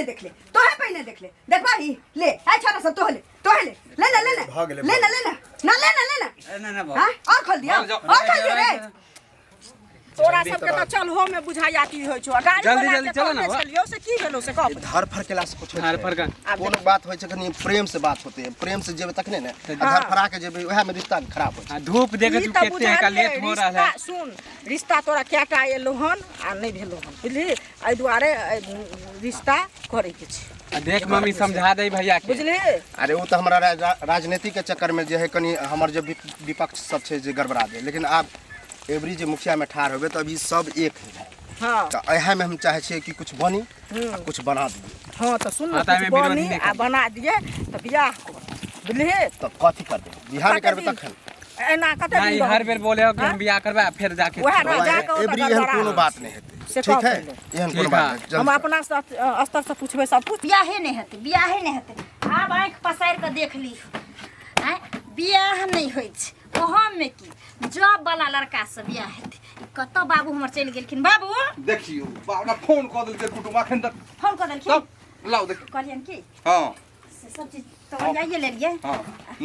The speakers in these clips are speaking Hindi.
पहले देख ले देखबा ही ले आ छोरा सब तोहले ले ले हां और खोल दिया रे तोरा सब के त चल हो में बुझा जाती होय छो गाड़ी जल्दी चलो ना चलियो से की भेलो से कह धर फर केला से कुछ धर फर का कोनो बात होय छै कनी प्रेम से बात होते है प्रेम से जेबे तखने ने धर फरा के जेबे ओहा में रिश्ता खराब होय छै धूप देखे तू केते है का लेट हो रहा है सुन रिश्ता तोरा केटा एलो हन आ नहीं भेलो हन बुझली एई दुआरे रिश्ता करे के छै देख मम्मी समझा दे भैया के बुझली अरे वो तो हमारा राजनीति के चक्कर में जे है कनी हमर जे विपक्ष सब छै जे गड़बड़ा दे लेकिन आप एवरी जे मुखिया में ठार होबे तो अभी सब एक है हां तो एहा में हम चाहे छिए कि कुछ बनी कुछ बना दी हां तो सुन बनी आ बना दिए तो बियाह बुझली तो कथि कर दे बियाह नहीं करबे तखन एना कते नहीं हर बेर बोले हो कि हम बियाह करबे फिर जाके एवरी एहन कोनो बात नहीं हेते ठीक है एहन कोनो बात हम अपना स्तर से पूछबे सब कुछ बियाहे नहीं हेते आब आंख पसार के देख ली हैं बियाह नहीं होय छै ओहो में की जॉब वाला लड़का से बियाह हेते कत बाबू हमर चल गेलखिन बाबू देखियो बाबा फोन क देलकै कुटुम अखन तक फोन कर देलखिन तब लाओ देख कहलियन की हां से सब चीज तो जाइए ले लिए हां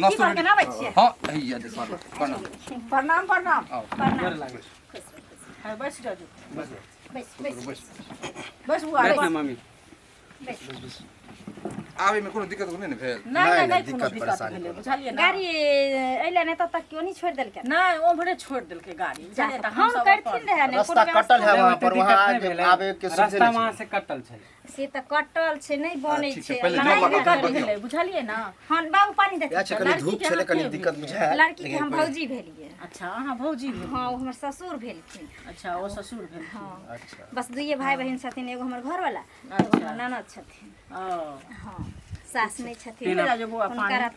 नस्तो के नाबै छियै हां हैया देख प्रणाम प्रणाम हां बैठ जाओ बस बैठ मम्मी बस आवे में कोनो दिक्कत नहीं ने भेल नहीं दिक्कत भेले बुझलिए ना गाड़ी एले ने तब तक क्यों नहीं छोड़ देलके नहीं ओभरे छोड़ देलके गाड़ी बुझलिए त हम करथिन रहे ने रास्ता कटल है वहां पर वहां आवे के रास्ता वहां से कटल छै से त कटल छै नहीं बनै छै भेले बुझलिए ना हां बाबू पानी दे या कनी धूप छले कनी दिक्कत बुझाय लड़की के हम भौजी भेलिए अच्छा हां भौजी भेल हां हमर ससुर भेलखिन अच्छा ओ ससुर भेल हां अच्छा बस दुइये भाई बहन छथिन एगो हमर घर वाला एगो हमर ननद छथिन हां सास नहीं छथिन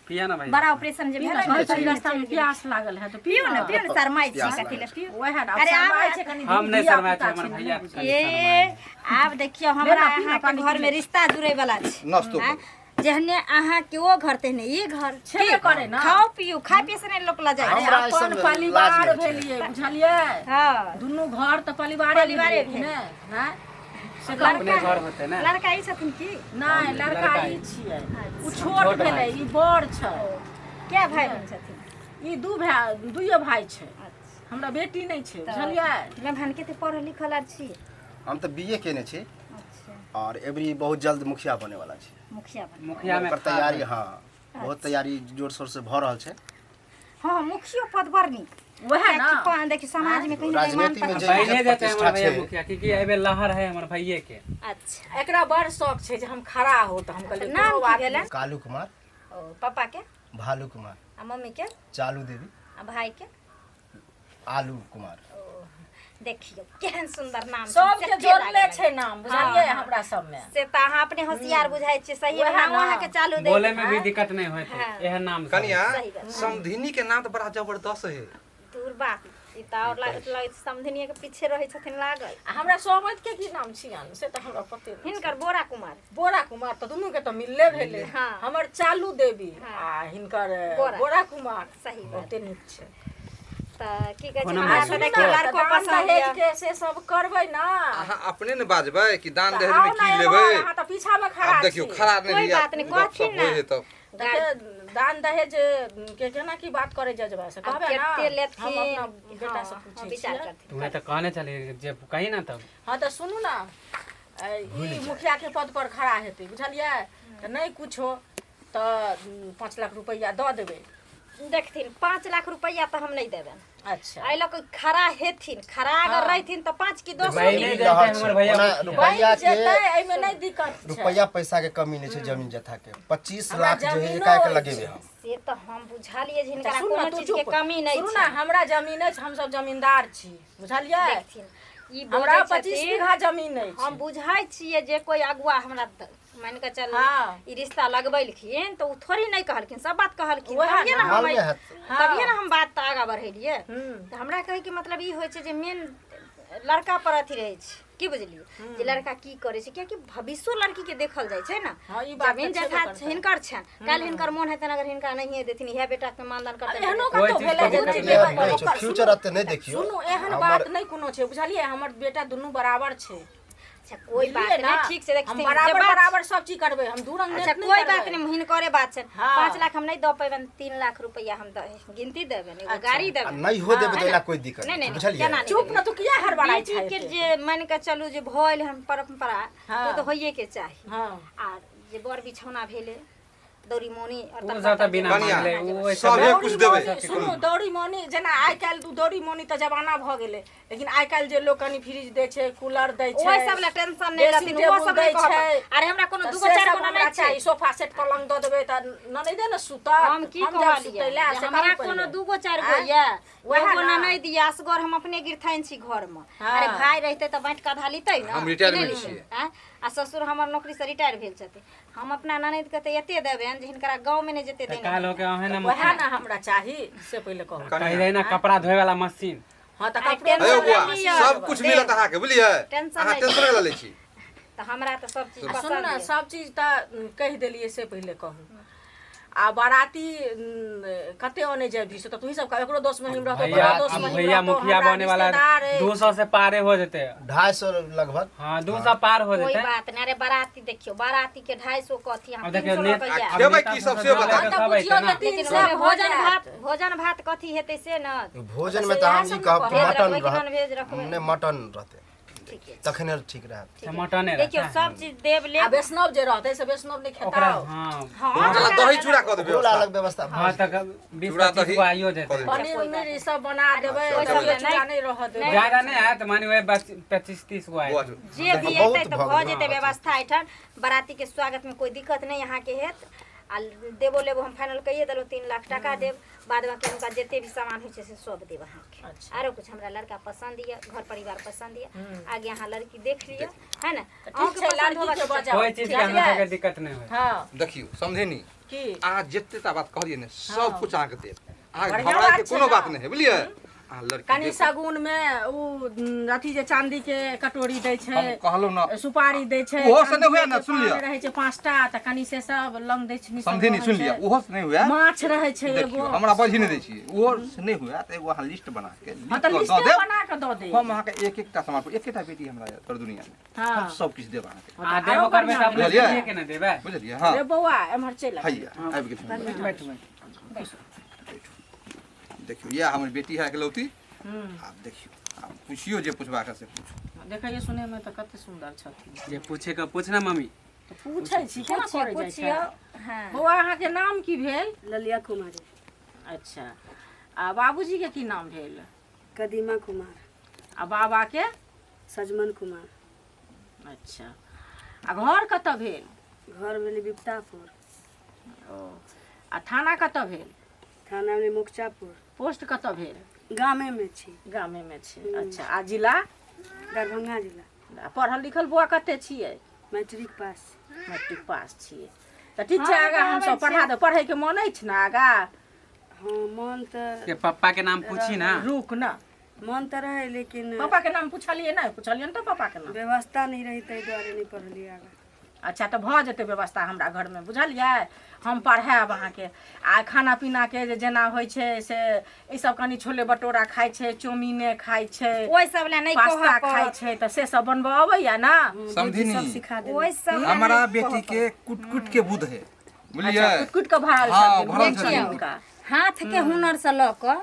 पिया ना भाई बड़ा ऑपरेशन जे भेल रास्ता में प्यास लागल है तो पियो ना शर्माई छी कथि ले पियो ओहे अरे आबै छै कनी हम नहीं शर्माए छै हमर भैया ए आब देखियो हमरा अहाँ के घर में रिश्ता जुड़े वाला छै नस्तो जहने अहाँ के ओ घर तेने ई घर छेबे करे ना खाओ पियो खा पिए से नहीं लोक ला जाय अपन परिवार भेलिए बुझलिए हां दुनु घर त परिवारे भेल हैं अपने घर होते ना लड़का ई छथिन की नहीं लड़का ई छियै उ छोट भेलै ई बड़ छै क्या भाई बहन छथिन ई दुइये भाई छै हमरा बेटी नहीं छै बुझलिए मैं भान के ते पढ़ल लिखल आर छी हम तो बीए केने छी अच्छा और एवरी बहुत जल्द मुखिया बने वाला छी मुखिया में तैयारी हां बहुत तैयारी जोर शोर से भ रहल छै हां मुखिया पद पर नी वह ना कौन देखि समाज में कहीं राजनीति में पहले देते हमर भैया मुखिया क्योंकि एबे लहर है हमर भैये के अच्छा एकरा बड़ शौक छै जे हम खड़ा हो त हम कहले नाम की भेलै कालू कुमार ओ पापा के भालू कुमार आ मम्मी के चालू देवी आ भाई के आलू कुमार देखियो केहन सुंदर नाम सब के जोड़ले छै नाम बुझलिए हमरा सब में से त अहाँ अपने होशियार बुझाइ छै सही नाम अहाँ के चालू दे बोले में भी दिक्कत नहीं होते एह नाम कनिया समधिनी के नाम तो बड़ा जबरदस्त है दूर बात ई त और समधिनी के पीछे रहै छथिन लागल हमरा सोमत के की नाम छियन से त हमरा पते हिनकर बोरा कुमार त दुनु के त मिलले भेले हमर चालू देवी आ हिनकर बोरा कुमार सही ओते नीक छै त की कहै छै हमरा त देखि लड़को पसंद है के से सब करबै ना अहाँ अपने ने बाजबै कि दान दहेज में की लेबै अहाँ त पीछा में खड़ा अब देखियो खड़ा नहीं कोई बात नहीं कथि ना दान दहेज के केना की बात करे जजबा से कहबे ना हम अपना बेटा से पूछे विचार करते तुम्हें तो कहने चले जे कहीं ना तब हां त सुनू ना ई मुखिया के पद पर खड़ा हेतै बुझलिए त नहीं कुछ हो त 5 लाख रुपया द देबे देखथिन 5 लाख रुपया त हम नहीं देबन अच्छा आई लोग खड़ा हेथिन खड़ा अगर रहथिन त 5 की 10 नहीं देते हमर भैया रुपया के एई में नहीं दिक्कत छै रुपया पैसा के कमी नहीं छै जमीन जथा के 25 लाख जो है एकाएक लगेबे हम से त हम बुझा लिए जिनका कोनो चीज के कमी नहीं सुनू ना हमरा जमीन छै हम सब जमींदार छी बुझलिए देखथिन ई हमरा 25 बीघा जमीन है हम बुझाई छिए जे कोई अगुआ हमरा मान के चल ई रिश्ता लगबैलखिन तो उ थोड़ी नहीं कहलखिन सब बात कहलखिन तभिए ना हम बात आगा बढ़ेलिए त हमरा कहे के मतलब ई होय छै जे मेन लड़का पर अथी रहे छै की बुझलिए जे लड़का की करे छै किया कि भविष्य लड़की के देखल जाय छै ना जमीन जगह हिनकर छन काल हिनकर मन हेतन अगर हिनका नहीं देथिन इहे बेटा के मानदान करते एहनो कतो भेले जे फ्यूचर अते नहीं देखियो सुनो एहन बात नहीं कोनो छै बुझलिए हमर बेटा दुनु बराबर छै अच्छा कोई बात नहीं, ठीक से हम बराबर बराबर सब चीज करबे, हम दू रंग अच्छा कोई बात नहीं, महीन करे बात छै। 5 लाख हम नहीं द पेबन, 3 लाख रुपया हम गिनती देबे, एगो गाड़ी देबे। नहीं हो देबे तो एला कोई दिक्कत नहीं बुझलिए। चुप न, तू किया हर बड़ाई छै के जे मान के चलू जे भइल हम परंपरा तो होइए के चाही। हां आ जे बर बिछौना भेले, दौरी मोनी और वो जाता बिना मांगले वो सब एक कुछ देबे। सुनो दौड़ी मोनी जेना आइ काल्हि तू दौड़ी मोनी त जमाना भ गेलै, लेकिन आइ काल्हि जे लोग कनी फ्रिज दै छै, कूलर दै छै, ओइ सब ला टेंशन नहीं रहथिन, वो सब दै छै। अरे हमरा कोनो दुगो चार गो नहीं छै, सोफा सेट पलंग द देबै त न दे न सुता। हम की कहलिए हमरा कोनो दुगो चार गो या एगो ना नहीं दिया, असगर हम अपने गिरथाइन छी घर में। अरे भाई रहते त बांट का धालितै न, हम रिटायरमेंट छियै। आ ससुर हमर नौकरी से रिटायर भेल छथि, हम अपना ननद के त एते देबे जे हिनकरा गांव में नहीं जेते देने। काल होके है ना वह ना हमरा चाही से पहले कहू। कहि रहे ना कपड़ा धोए वाला मशीन। हां त अरे कपड़े बुआ सब कुछ मिलत अहाँ के बुझलिए। अहाँ टेंशन ले लै छी त हमरा त सब चीज सुन पसंद ना, है। सब चीज त कह देलिए से पहले कहू। आ बाराती कते ओने जेबी से त तू ही सब एकरो दोस्त में हम रहतो, भैया तोरा दोस्त में भैया मुखिया बने वाला 200 से पारे हो जेते। 250 लगभग। हां 200 पार हो कोई जेते। बात नहीं। अरे बाराती देखियो, बाराती के 250 कथी हम अब देखियो 300 नेत रुपया। खेबै की सब से बता। त बुझियो जे 3 लेकिन से भोजन भात कथी हेतै से न। भोजन में तो हम ई कहब भेज मटन रखबै कि रह नॉनवेज रखबै? ने मटन रहते ठीक है, तखने ठीक रहत। मटने देखियो सब चीज देब ले। आ वैष्णव जे रहतै से वैष्णव नहीं ओकरा खेताओ। हां चला दही चूड़ा क देबे। पूरा अलग व्यवस्था। हां तक 20 चूड़ा 25 दही को आइयो जेते। पनीर उनीर ई सब बना देबै, ओइ सब तब ले चूड़ा नहीं रह देबै। ज्यादा नहीं है तो मानी वे 25 30 को आए। बुआ जे भी बहुत हेतै तो भऽ भ गेल। जेतै व्यवस्था एठन। बाराती के स्वागत में कोई दिक्कत नहीं यहाँ के हेत। आ देबो लेबो हम फाइनल कहिए देलो 3 लाख टका देब, बाद बाकी उनका जेते भी सामान होय छै से सब देब अहाँ के। अच्छा। आरो कुछ हमरा लड़का पसंद है, घर परिवार पसंद है, आगे यहाँ लड़की देख लियो है ना। ठीक छै, लड़की के बजाओ। कोई चीज के हमरा के दिक्कत नहीं होय। हां देखियो समझेनी की अहाँ जते ता बात कहलिए ने सब कुछ अहाँ के देब। अहाँ बढ़िया घबराए बात के छै कोनो ना। बात नहीं है बुझलिए। अहाँ लड़की कनी देब। सगुन में उ अथी जे चांदी के कटोरी दै छै, हम कहलो ना सुपारी दै छै, ओहो से नहीं हुए ना, सुन लिया। रहे छै 5टा त कनी से सब लंग दै छै। समझेनी सुन लिया ओहो से नहीं हुआ। माछ रहे छै देखियो एगो। हमरा बजी नहीं दै छी ओहो से नहीं हुआ त एगो अहाँ लिस्ट बना के हां त लिस्ट लिस्ट द देब। बना के द दे। हम अहाँ के एक एक टा सामान पर एक एकटा बेटी हमरा तर दुनिया में हां हम सब कुछ देब अहाँ के आ देबो करबे त अपने बुझलियै? लिए के न देबे। बुझलिए। हां रे बौआ एमहर चल आ। हैया आबि गेल। देखियो ये हमर बेटी है इकलौती। आप देखियो आप पूछियो जे पूछबा के से पूछो। देखिए सुने में त कते सुंदर छथिन। जे पूछे का पूछना मम्मी। त पूछै छी केना करे जाय छै। हाँ। बौआ अहाँ के नाम की भेल? ललिया कुमारी। अच्छा। आ बाबूजी के की नाम भेल? कदीमा कुमार। आ बाबा के? सजमन कुमार। अच्छा। आ घर कतऽ भेल? घर भेलै बिपतापुर। ओ। आ थाना कतऽ भेल? थाना भेलै मुखचापुर। पोस्ट कतऽ भेल? गामे में छी। गामे में छै। अच्छा। आ जिला? दरभंगा जिला। आ पढ़ल लिखल बौआ कते छियै? Matric pass. मैट्रिक पास छियै। त ठीक छै, आगा हम सब पढ़ा दे। पढ़ै के मन अछि ना आगा? हाँ मन तो के पापा के नाम पूछी ना। रुक ना। मन तो रहे लेकिन पापा के नाम पूछलिए ना? पूछलिए न त पापा के नाम। व्यवस्था नहीं रही ताहि दुआरे नहीं पढ़लिए आगे। अच्छा त भ जेतै व्यवस्था हमरा घर में, बुझलियै? हम पढ़ायब अहाँ के। आ खाना पीना के जेना होइ छै से ई सब कनी छोले भटूरा खाइ छै, चौमीने खाइ छै, ओइ सब ले नहीं पास्ता कहब खाइ छै, त से सब बनबऽ अबैया ना? समझिनी सब सिखा दे। ओइ सब ले हमारा नहीं बेटी कहब। के कुट के बुध है बुझलिए। अच्छा, कुट के भरल हाँ, छथिन, भरल देखियौ छथिन। हुनका। हाथ के हुनर से ल क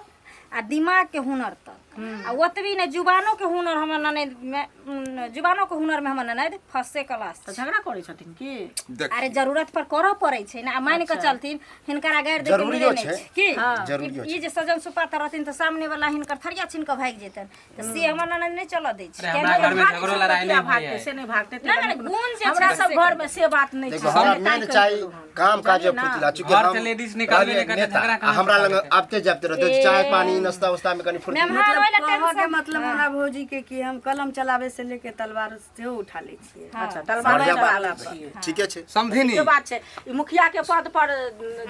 आ दिमाग के हुनर तक आ ओतबी ने जुबानो के हुनर हमर ननद में जुबानो के हुनर में हमर ननद फर्स्टे क्लास त झगड़ा करै छथिन की? देख अरे जरूरत पर करऽ पड़ै छै ना। मान के चलथिन हिनकर गाड़ दे के जरूरियो मिले छै। नहीं की हाँ। जरूरियो ई जे सजन सुपात रहथिन त सामने वाला हिनकर थरिया छीन के भाग जेतन त से हमर ननद नहीं चल दै छै। अरे हमरा घर में झगड़ो लड़ाई नहीं भागते भइए। से नहीं भागते थे। ना, गुण से हमरा छै सब से घर में से बात नहीं देखो छै। हमरा हम मेन ताकि चाहिए करू हम। काम काज बुझलियै ना? फुर्तीला चूंकि घर हम से लेडीज निकालबे नहीं करते, नेता, झगड़ा कहाँ हमरा से लग करते? आबते जाते रहते चाय पानी नाश्ता उस्ता में कनी फुर्ती। मेहमान वाला कहऽ के टेंशन मतलब हमरा भौजी के कि हम कलम चलावे से लेके तलवार से उठा ले छियै। अच्छा तलवार बढ़िया चला बात छियै। ठीके छै। समझिनी के बात छै। ई मुखिया के पद पर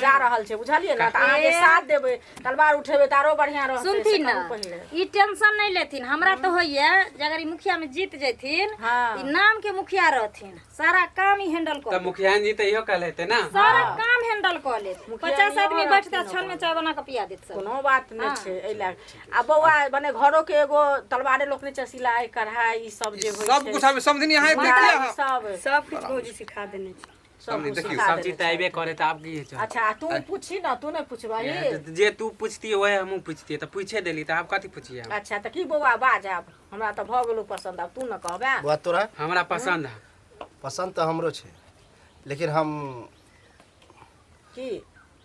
जा रहल छै, बुझलियै ना? त अहाँ जे साथ देबै, तलवार उठेबै त आरो बढ़िया रहतै। सुनथिन से ना, कहू पहिले। ई टेंशन नहीं लेथिन। हमरा तो होइए जे अगर ई मुखिया में जीत जैथिन हाँ। ई नाम के मुखिया रहथिन, सारा काम ही हैंडल तो कर मुखिया जी तो इहो कह लेते ना। सारा काम हैंडल कर ले। मुखिया 50 इहो आदमी रहथिन बैठता ओकरा। छन में चाय बना के पिया देत सब। कोनो बात नहीं छै एहि लए। आ बौआ बने घरो के एगो तलवारे लोक ने सिलाई कढ़ाई ई ई सब जे होइ सब कुछ हमें समझनी है देखिए सब सब कुछ भौजी सिखा देने छी सब कुछ देखियो, सिखा सब देने चीज छै। तो अबे करे तो आप की अच्छा तू पूछी ना, तू नहीं पूछबाही। जे तू पूछती वही हमहू पूछती तो पूछे देली तो आप कथी पूछिए हम? अच्छा तो की बौआ बाज आब हमरा तो भ गेलो पसंद, आब तू न कहबे। बुआ तोरा हमरा पसंद है। पसंद तो हमरो छै, लेकिन हम की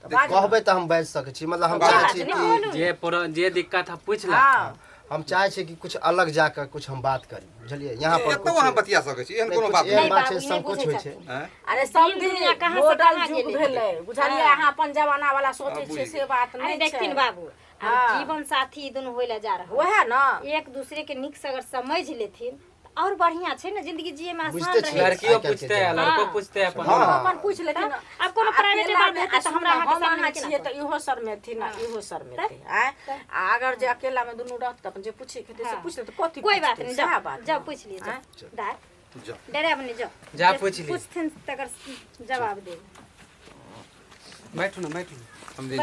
तो बाज कहबै तऽ हम बाजि सकै छी। मतलब हम चाहै छी कि जे दिक्कत है पूछ ला। हां हम चाहै छी कि कुछ अलग जाकर कुछ हम बात करी, बुझलिए? यहाँ पर एतो वहां बतिया सकै छी, एहन कोनो कुछ बात एहन नहीं। बात छै, बाबू, संकोच नहि होइ बुझै छै। हैं? अरे सब दिन दुनिया दिन कहाँ से मॉडल कहाँ जुग गेलै। भेलै, बुझलिए? अहाँ अपन जमाना वाला सोचै छियै से बात अरे नहीं देखथिन छै। बाबू हाँ। जीवन साथी दुनू होय ला जा रहा वह ना एक दूसरे के निक से अगर समझ लेथिन और बढ़िया छै ना, जिंदगी जिए में आसान बुझते छियै। रहे। लड़कियों आइ काल्हि पूछते हैं, के लड़को हाँ। पूछते हैं अपन। हाँ। अपन पूछ लेथिन। अब कोनो प्राइवेट अकेला बात में हेतै तऽ हमरा अहाँ के हम सामने अहाँ केना छियै कहब? तऽ इहो शर्मेथिन आ इहो शर्मेथिन। आ अगर जे अकेला में दुनू रहत तऽ अपन जे पूछे के से हाँ। पूछ ले तऽ कथी कोई बात पूछतै? नहीं, सएह जाओ बात जाओ ने। पूछ लिए आँय? जाओ डरे बने जाओ जा पूछ ली। पूछथिन तकर जवाब दे। बैठो ना बैठो ना। समझे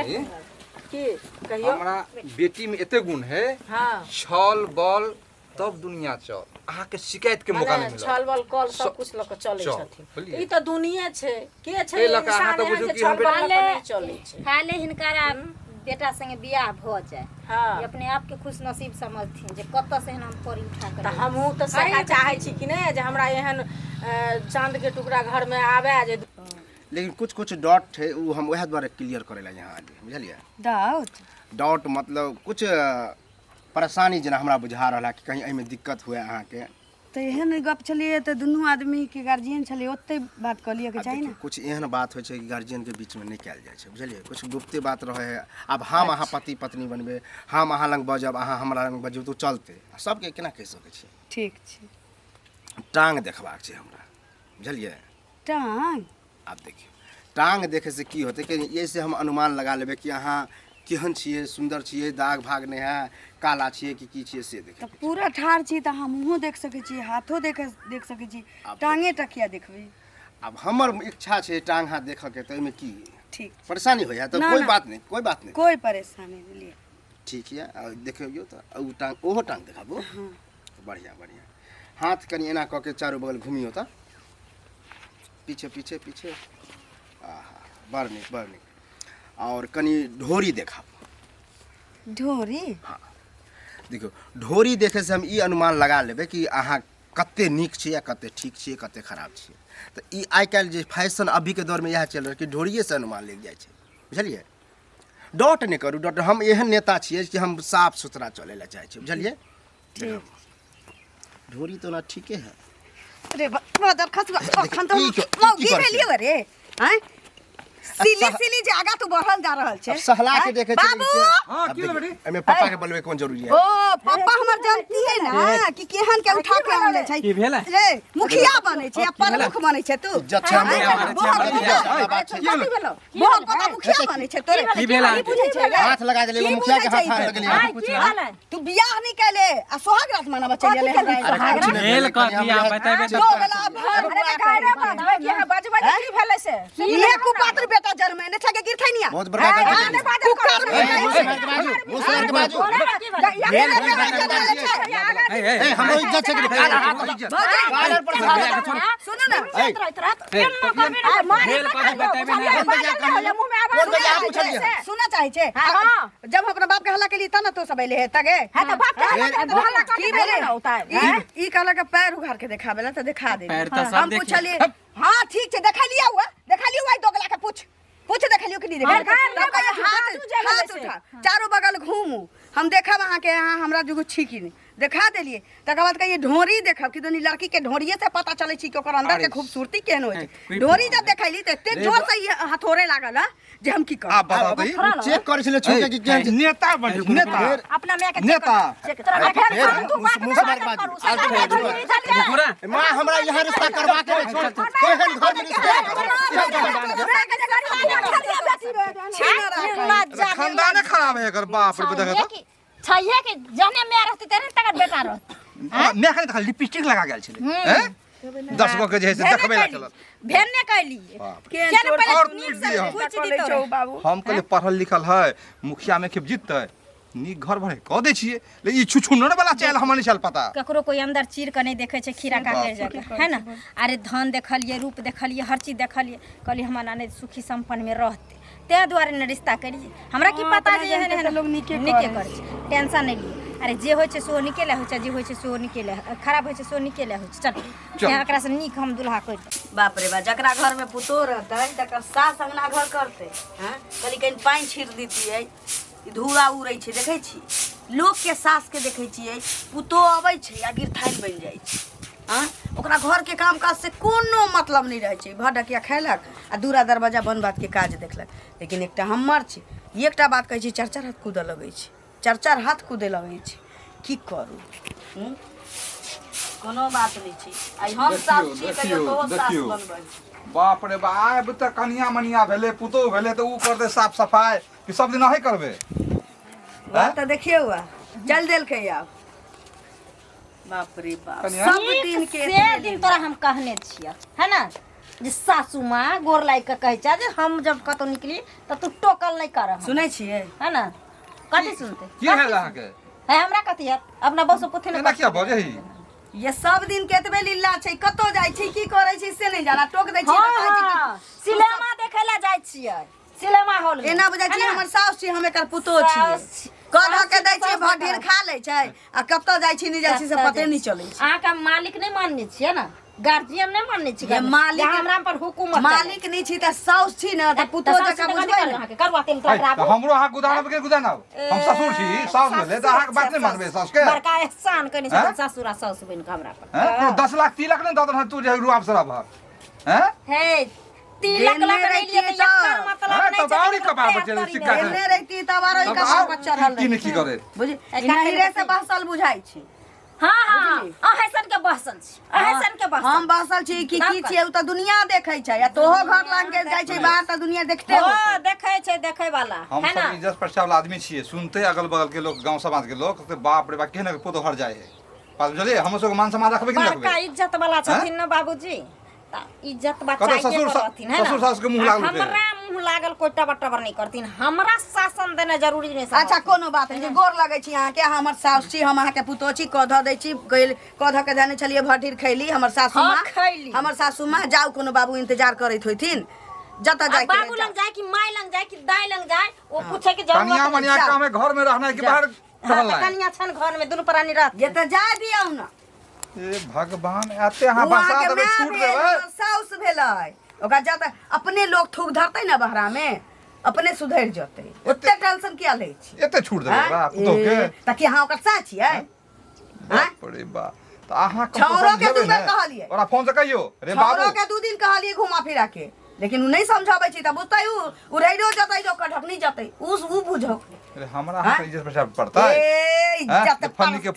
की कहियो? हमरा बेटी में एते गुण है, हाँ छल बल तब दुनिया चल, अहाँ के शिकायत के मौका नहीं माने मिला। छल बल कल सब कुछ लऽ के चलै चल, छथिन। बुझलियै? ई तऽ दुनिये छै, के छै एहि लऽ कऽ अहाँ इंसान तऽ एहन बुझू जे कि छल हम बल लऽ के बेटा- नहि चलै छै। खाले हिनकारा बेटा संगे बियाह भ जाए, हाँ ये अपने आप के खुश नसीब समझथिन जे कत से हम करी उठा कर तऽ हमहूँ तऽ सएह चाहै छी कि नहि जे हमरा एहन चाँद के टुकड़ा घर में आवे जे लेकिन कुछ कुछ डॉट है वो हम वह द्वारा क्लियर करे ला यहाँ आगे, बुझलिए? डॉट मतलब कुछ परेशानी जेना हमरा बुझा रहा कि कहीं एहिमे दिक्कत हुए अहाँके। तऽ एहन गप छलिए तऽ दुनू आदमी के गार्जियन छलिए, ओते बात कऽ लिअ के आब चाही देखियौ, ना। कुछ एहन बात होइ छै कि गार्जियन के बीच में नहीं कयल जाइ छै, बुझलिए? कुछ गुप्ते बात रहे है। अब हम अहाँ पति पत्नी बनबे, हम अहाँ लग बजब, अहाँ हमरा लग बजब तो चलते, सबके केना कहि सकै छी? ठीक छै। टांग देखबाक छै हमरा, बुझलिए? टांग आब देखियो टांग देखे से की होते कि ये से हम अनुमान लगा लेबे कि अहाँ केहन छियै, सुंदर छियै, दाग भाग नहीं है, काला छियै कि की छियै से देखे। तऽ पूरा ठाढ़ छी तऽ अहाँ मुँहो देख सकै छी, हाथो देख सकै छी, आब टांगे टकिया देखबै। अब हमर इच्छा छै टांग हाथ देख के, तो एहिमे की ठीक, परेशानी होइए? तो ना, कोई ना। बात नहीं, कोई बात नहीं। कोई परेशानी नहीं लिए। ठीक है, देखियो तो उ टांग ओहो टांग देखाबो। बढ़िया बढ़िया। हाथ कनी एना कऽ के चारों बगल घूमियो तो पीछे पीछे पीछे। आहा बड़ नीक बड़ नीक। और कनी ढोरी देखाबो। ढोरी देखियो ढोरी देखे से हम ई अनुमान लगा लेबै कि अहाँ कते नीक छियै, कते ठीक छियै, कते खराब छियै। तो ई आइ काल्हि जे फैशन अभी के दौर में यह चल रहा है कि ढोरिए से अनुमान लेल जाइ छै, बुझलिए? डॉट नहीं करू, डॉट हम एहन नेता छियै कि हम साफ सुथरा चले ला चाहै छी, बुझलिए? ढोरी तो ना ठीके है। अरे ब्रदर खसुआ अखन तो की मौगी करै भेलियो रे हैं सिली सिली जे आगा तो बढ़ल जा रहल छै। अब सहला के हैं? देखे छी बाबू हाँ, की भेलै बेटी? एमे पापा के बोलबे कोन जरूरी है? ओ पापा हमर जानती है ना कि केहन के उठा के आनले छै की भेलै? रे मुखिया बनै छै, प्रमुख बनै छै तू। इज्जत छै हमरो। बहुत बड़ा मुखिया बनै छै तोरे। की भेलै? ई बुझै छै रे? हाथ लगा देले, एगो मुखिया के हाथ हाथ लगेलिए। तू बियाह नहीं कैले आ सोहाग रात मनाबे चल गेले है। भेल कथी आप बताबे दो बेला भर ये कुपात्र बेटा जन्मे ने छके गिरखैनिया बहुत बड़का हमरो इज्जत छै कि सुनो ना सुना चाहे छे जब अपना बाप के हल्ला के लिए तना तो सब ले है तगे ई कहला के पैर उघार के देखावेला तो दिखा दे। पैर तो सब हम देखिए। पूछलिए हां ठीक छे देखलिया हुआ दोगला के पूछ देखलियो कि नहीं देखलियो? हाथ उठा चारों बगल घूमू हम देखब अहाँ के यहाँ हमरा जुगु छी कि नहीं देखा देलिए। तकर बाद कहिए ढोरी देखब कि दोनी लड़की के ढोरिए से पता चले छी कि ओकर अंदर के खूबसूरती केहन होय छै। ढोरी जब देखैली त एते जोर से ये हथोरे लागल है जे हम की आप कर बता दी चेक करे छले छुके कि केहन छै। नेता बन नेता अपना मैं के नेता मां हमरा यहाँ रिश्ता करवा के केहन घर में रिश्ता खानदान खराब है एकर बाप रे देखा तो छैये कि जने मैं रहती तेरे तक बेटा रह मैं खाली खाली लिपस्टिक लगा गेल छले हैं 10 गो के जे है से देखबे ला चलत भेन्ने कैली केने पहले और नीक पूछ से दिया। पूछ दी तो बाबू हम कहले पढ़ल लिखल है मुखिया में खेप जीतते नी घर भरे कह दे छिए लेकिन ई छुछुन्नर वाला चल हमरा नहीं चल पता ककरो कोई अंदर चीर के नहीं देखे छे खीरा काटे जगह है ना। अरे धन देखलिए, रूप देखलिए, हर चीज देखलिए, कहलिए हमारा नहीं सुखी संपन्न में रहते, ते द्वारे न रिश्ता करिए। हमरा की पता जे है लोग निके कर टेंशन नहीं लिए। अरे जे होय छे सो निकेले होय छे, जे होय छे सो निकेले, खराब होय छे सो निकेले होय छे। चल एकरा से नीक हम दुल्हा कर। बाप रे बा, जकरा घर में पुतो रहते तकर सास अंगना घर करते हैं, कली कहीं पानी छीट देती है, धुआं उड़ै छै देखै छी। लोग के सास के देखै छियै पुतो अबै छै आ गिरथाई बन जाइ छै। हाँ, ओकरा घर के काम काज से कोनो मतलब नहीं रहे छै। भडकिया खैलक आ दूरा दरवाजा बंद बात के काज देखलक। लेकिन एकटा हमर छै, एकटा बात कहै छै, चार चार हाथ कूदे लगै छै, चार चार हाथ कूदे लगै छै। की करू, कोनो बात नहीं छै। आई हम सास छी कहियो तो सास बनबै। बाप रे बा, आब त कनिया मनिया भेले, पुतो भेले तो ऊ कर दे साफ सफाई कि सब दिन अही करबे। बात तो देखिए हुआ चल देल के आब। बाप रे बाप, सब दिन के से दिन तोरा हम कहने छियै है ना, जे सासू माँ गोर लाग के कहै छै जे हम जब कतौ निकली त तू टोकल नहीं कर। सुनै छियै है ना, कथी सुनते की है लहा के है हमरा कथी है अपना बसो पुथे एना ने क्या बजे ही। ये सब दिन केतबे लीला छै, कतो जाइ छै की करै छै से नहीं जाना। टोक दै छै त कहै छै कि सिनेमा देखै ला जाइ छियै, सिनेमा हॉल में एना बुझाइ छै हमर सास छी, हम एकर पुतो छी। कह के दै छै भर ढेर खा लै छै आ कतो जाइ छै नहीं जाइ छै से पते नहीं चलै छै। अहाँ का मालिक नहीं मानने छियै ना, गार्जियन नहीं मानने छियै। मालिक हमरा पर हुकूमत मालिक नहीं छी त सास छी ना, त पुतो जका बुझबै अहाँ के करवा तेल तो खराब हमरो अहाँ गुदानब के गुदानब। हम ससुर छी, सास भेले त अहाँ के बात नहीं मानबे सास के। बड़का एहसान कने छै ससुरा सास बन के हमरा पर। हैं 10 लाख तिलक नहीं ददन तू जे रुआब सरा भर। हैं हे तिलक लग रही है तो एकर मतलब हैं नहीं तो बावरी कपार पर चले सिक्का एने दे। रहती तबारो ई कपार पर चढ़ल की नहीं की करे बुझी नहिरे से बहसल बुझाइ छै। हां हां अहसन के बहसल छी, अहसन के बहसल हम बहसल छी कि की छियै उ त दुनिया देखै छै या तोहो घर लाग के जाइ छै बाहर त दुनिया देखते हो। हां देखै छै, देखै वाला हम है ना। सब इज्जत प्रतिष्ठा वाला आदमी छिए, सुनते अगल बगल के लोग, गांव समाज के लोग तो बाप रे बा केना के पुतो हर जाए है। बात बुझलिए, हम सब मान सम्मान रखबे कि नहीं बड़का रखबे। इज्जत वाला छथिन ना बाबूजी, त इज्जत बच्चा कतो के ससुर करथिन है ना। ससुर सास के मुंह लागल पे। हमरा मुंह लागल कोई टबर टबर नहीं करथिन, हमरा शासन देना जरूरी नहीं। अच्छा कोनो बात नहीं, गोर लगै छी अहाँ के, हमर सास छी, हम अहाँ के पुतो छी, कह दै छी, कह के जाने छलिए भटीर खैली हमर सासू हाँ, माँ खैली। हमर सासू माँ। जाऊ कोनो बाबू इंतजार करैत होथिन, जत जाय बाबू लंग जाए कि माय लंग जाए कि दाई लंग जाए, वो पूछे के जरूरत कनिया मनिया नहीं। का हमें घर में रहना है कि बाहर रहना है। कनिया छन घर में दुनु प्राणी रहत ये त जाय दियौ ना। ए भगवान आते हां बसा देबे छूट देबे। साउस भेलै ओकरा जत अपने लोग थूक धरतै ना बहरा में, अपने सुधर जतै। ओते टेंशन किया लै छी? एते छूट देबे बा पुतो के त कि हां ओकर साथ छियै? बाप रे बा, त अहाँ को छौरो के दू बेर कहलिए, ओरा फोन से कहियो रे छौरो बाबू के 2 दिन कहलिए घुमा फिरा के, लेकिन उ नहीं समझाबै छी त बुझतै उ रहिरो जतै जो कढकनी जतै उ बुझौ। अरे हमरा हाथ इज्जत प्रचार पड़ता है। ए इज्जत फन्नी के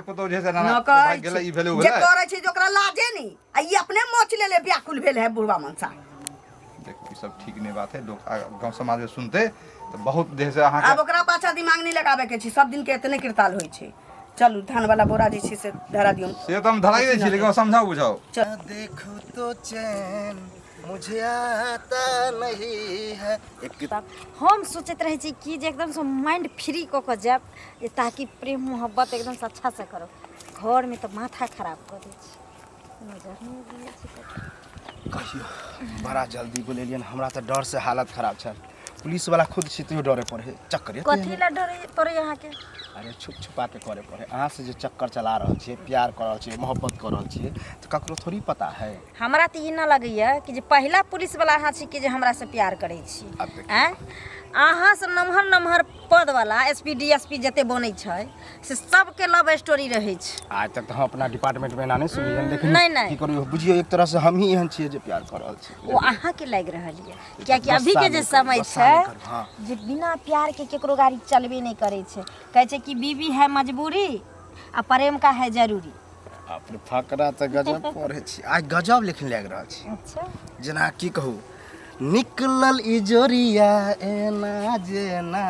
फोटो जैसे ना भाग गेलै ई भेलै उ जे भेलै। करै छी जे ओकरा लाजे नहीं, आ ई अपने मोच ले ले व्याकुल भेल है बुढ़वा मनसा। देखो ई सब ठीक नहीं बात है, लोग गांव समाज में सुनते तो बहुत देह से अहाँ अब ओकरा पाछा दिमाग नहीं लगावे के छी, सब दिन के इतने किरताल होई छै। चलू धान वाला बोरा जे छै से धरा दियौ। से तो हम धराई दै छी, लेकिन समझाओ बुझाओ। देखो तो चैन मुझे आता नहीं है। हम सोचत रहे छी कि जे एकदम से माइंड फ्री क के जाब, ताकि प्रेम मोहब्बत एकदम से अच्छा से करो। घर में तो माथा खराब कर दै छी, नजर नहीं दिए छी। कहियो बड़ा जल्दी बोलेलियन, हमरा तो डर से हालत खराब छल। पुलिस वाला खुद से तो डरे पड़े चक्कर। कथी ला डरे तोरे यहाँ के? अरे छुप छुपा के करे पड़े। अहाँ से जो चक्कर चला रहल छियै, प्यार कर रहल छियै, मोहब्बत कर रहल छियै, तो ककरो थोड़ी पता है। हमरा तो ई ना लगैया कि जे पहला पुलिस वाला अहाँ छी कि जे हमरा से प्यार करै छी। हैं अहाँ से नमहर नमहर पद वाला एसपी डीएसपी जते बनै छै से सबके लव स्टोरी रहै छै। आज तक तो हम अपना डिपार्टमेंट में ना नहीं सुनिए, लेकिन नहीं, नहीं। की करू बुझियो एक तरह से हम ही एहन छियै जे प्यार कर रहल छियै। वो अहाँ के लाग रहल है, कियाकि अभी के जे समय छै जे बिना प्यार के केकरो गाड़ी चलबे नहीं करे छै। कहै छै कि बीवी है मजबूरी आ प्रेम का है जरूरी। अपने फकरा तो गजब पढ़े छी, आज गजब लेकिन लाग रहल छी। अच्छा जेना की कहू, निकलल इजोरिया एना जेना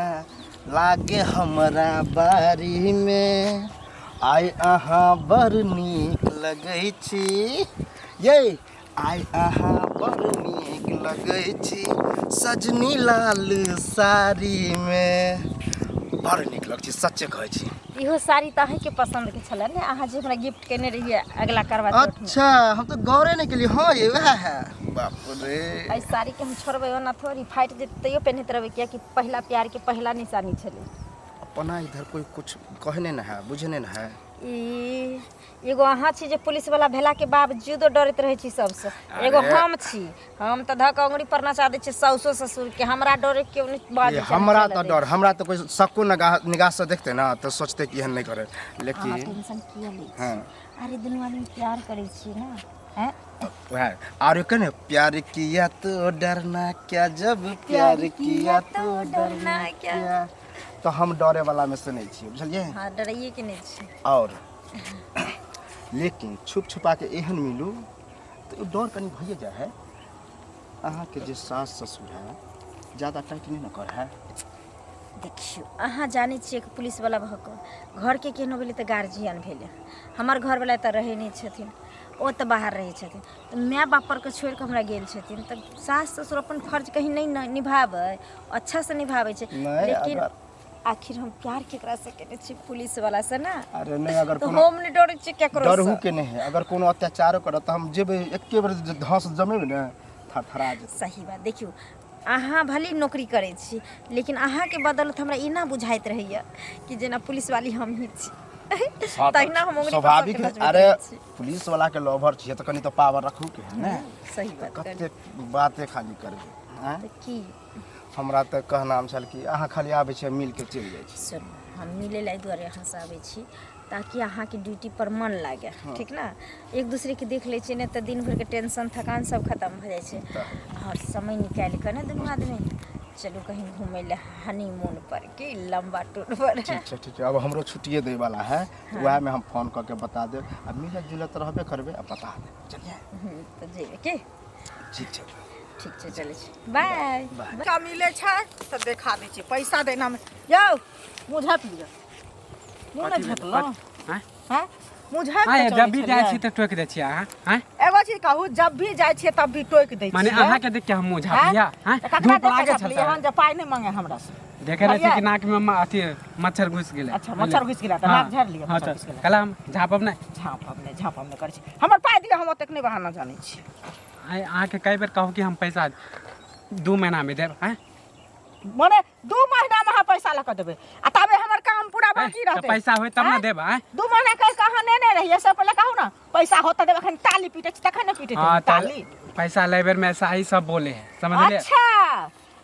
लागे हमरा बारी में, आइ अहाँ बड़ नीक लगै छी ये, आइ अहाँ बड़ नीक लगै छी सजनी लाल साड़ी में। बड़ नीक लगै छै सच्चे कहै छी। इहो साड़ी त अहीं के पसंद के छले ने, अहाँ जे हमरा गिफ्ट केने रहिए अगला करवा चौथ में। अच्छा हम तो गौरे नहीं के लिए। हाँ ये वह है। बाप रे आई साड़ी के हम छोड़बै ओना थोड़ी फाइट जे तैयो पहनत रहबै, किया कि पहला प्यार के पहला निशानी छले। अपना इधर कोई कुछ कहने न है बुझने न है। ई एगो अहाँ छी जे पुलिस वाला भेला के बावजूदो डरैत रहै छी सबसे, एगो हम छी, हम त धक अंगुरी पर नचा दै छी साउसो ससुर के, हमरा डरे के नहीं बात। हमरा तो डर, हमरा तो कोई सबको निगाह से देखते ना तो सोचते कि यह नहीं करे, लेकिन टेंशन किया ले। हाँ अरे दुनू आदमी प्यार करै छी ना, हैं? वह और कने प्यार किया तो डरना क्या, जब प्यार किया तो डरना क्या। तो हम डरे वाला में से नहीं छी, बुझलिए। हां डराइए के नहीं छी। और लेकिन छुप छुपा के एहन मिलू तो डर कनी भइए जाए है। अहाँ के जे सास ससुर है ज्यादा टाइट नहीं न कर है। देखियो अहाँ जाने छिए कि पुलिस वाला भक घर के केहनो भेले त गार्जियन भेले, हमर घर वाला त रहे नहीं छथिन, ओ त बाहर रहे छथिन, तो माय बाप पर के छोड़ के हमरा गेल छथिन, त सास ससुर अपन फर्ज कहीं नहीं निभावे, अच्छा से निभावे छे। लेकिन आखिर हम प्यार केकरा से केने छी, पुलिस वाला से ना। अरे नहीं अगर तो हम नहीं डरे छी केकरो से। डरहु के नहीं है, अगर कोनो अत्याचार करत त हम जेबे एके बार धस जमेबे ना थरथरा जेते। सही बात। देखियो अहाँ भली नौकरी करे छी, लेकिन अहाँ के बदौलत हमरा ई ना बुझाइत रहैया कि जेना पुलिस वाली हम ही छी। तहिना हम अंगुरी स्वाभाविक है। अरे पुलिस वाला के लोभर छी त कनी तो पावर रखू के है ना। सही बात। कते बातें खाली करबे हैं। तो की हमरा त कहना छल कि अहाँ खाली आबै छै मिल के चल जाय छी। सुन हम मिले लाई दुआरे यहाँ से आबै छी ताकि अहाँ के ड्यूटी पर मन लागे, ठीक ना। एक दूसरे के देख ले छी ने त दिन भर के टेंशन थकान सब खत्म हो जाय छै, और समय निकाल के ना दुनू आदमी चलो कहीं घूमे ले हनीमून पर की लंबा टूर पर। ठीक है अब हमरो छुट्टिए दे वाला है। हाँ। वह में हम फोन करके बता दे, अब मिलत जुलत रहबे करबे, अब बता दे चलिए। तो जेबे के ठीक है ठीक छै चले छी, बाय। का मिले छै त देखा दै छी, पैसा देना में यौ मुंह झाँप लियो, मुंह न झाँपलो हैं हैं मुंह झाँप हां के जब भी चलै जाय छलियै। छी त टोक दै छी अहाँ हैं। एगो चीज कहू, जब भी जाय छियै तब भी टोक दै माने छियै। अहाँ के देख के हम मुंह झाप लिया हैं। ककरा धूप लागे देख छ के हम जे पाई नहीं मांगे हमरा से। देखे रहे छी कि नाक में अथी मच्छर घुस गेले। अच्छा मच्छर घुस गेला त नाक झाड़ लियो, हां मच्छर त घुस गेला कला हम झापब नहीं। झाँप हमने करै छी, हमर पाई दियो, हम ओतेक नहीं बहाना जानै छी। आइ अहाँ के कई बेर कहू कि हम पैसा 2 महीना में देब हैं। माने 2 महीना में अहाँ पैसा लगा देबे आ तबे हमर काम पूरा बाकी त रहते। पैसा होय तब ना देब हैं। 2 महीना कह के अहाँ नेने रहिए, सब पहले कहू ना पैसा होता देबे, अखन ताली पीटे छी तखन न पीटे हां छी ताली। पैसा ले बेर में ऐसा ही सब बोले हैं, समझ ले। अच्छा